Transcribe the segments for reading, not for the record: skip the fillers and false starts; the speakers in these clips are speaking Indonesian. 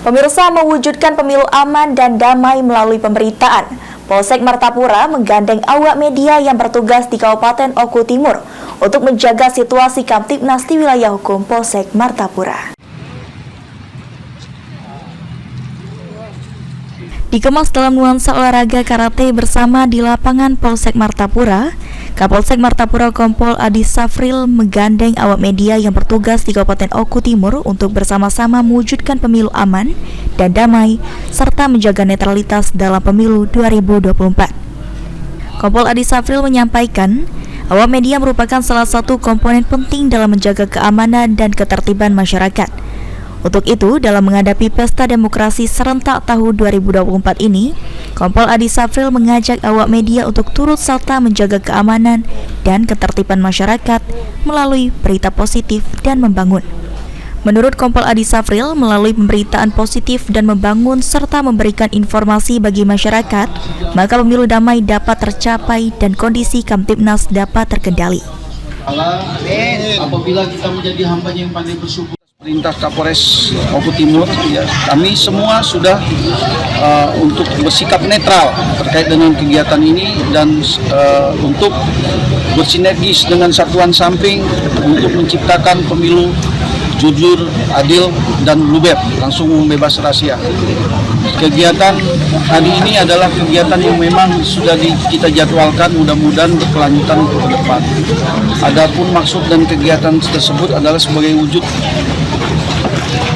Pemirsa, mewujudkan pemilu aman dan damai melalui pemberitaan, Polsek Martapura menggandeng awak media yang bertugas di Kabupaten Oku Timur untuk menjaga situasi Kamtibnas di wilayah hukum Polsek Martapura. Dikemas dalam nuansa olahraga karate bersama di lapangan Polsek Martapura, Kapolsek Martapura Kompol Adi Safril menggandeng awak media yang bertugas di Kabupaten Oku Timur untuk bersama-sama mewujudkan pemilu aman dan damai serta menjaga netralitas dalam pemilu 2024. Kompol Adi Safril menyampaikan, awak media merupakan salah satu komponen penting dalam menjaga keamanan dan ketertiban masyarakat. Untuk itu, dalam menghadapi pesta demokrasi serentak tahun 2024 ini, Kompol Adi Safril mengajak awak media untuk turut serta menjaga keamanan dan ketertiban masyarakat melalui berita positif dan membangun. Menurut Kompol Adi Safril, melalui pemberitaan positif dan membangun serta memberikan informasi bagi masyarakat, maka pemilu damai dapat tercapai dan kondisi Kamtibnas dapat terkendali. Apabila kita menjadi hambanya yang pandai bersyukur, perintah Kapolres Oku Timur, ya, kami semua sudah untuk bersikap netral terkait dengan kegiatan ini dan untuk bersinergis dengan satuan samping untuk menciptakan pemilu jujur, adil, dan luber, langsung bebas rahasia. Kegiatan hari ini adalah kegiatan yang memang sudah kita jadwalkan, mudah-mudahan berkelanjutan ke depan. Adapun maksud dan kegiatan tersebut adalah sebagai wujud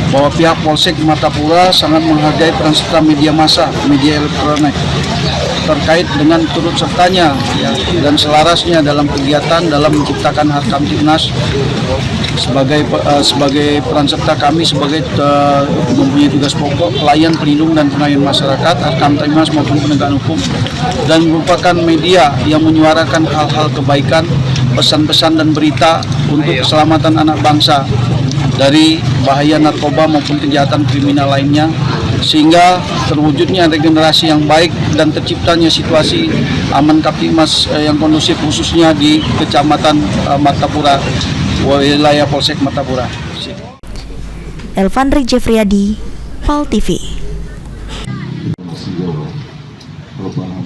bahwa pihak Polsek Martapura sangat menghargai peran serta media massa, media elektronik terkait dengan turut sertanya ya, dan selarasnya dalam kegiatan dalam menciptakan hak Kamtibnas sebagai peran serta kami sebagai mempunyai tugas pokok pelayan, pelindung dan pengayom masyarakat, hak Kamtibnas maupun penegakan hukum, dan merupakan media yang menyuarakan hal-hal kebaikan, pesan-pesan dan berita untuk keselamatan anak bangsa dari bahaya narkoba maupun kejahatan kriminal lainnya, sehingga terwujudnya regenerasi yang baik dan terciptanya situasi aman Kamtibnas yang kondusif khususnya di Kecamatan Martapura, wilayah Polsek Martapura. Elvandri Jeffriyadi, PAL TV.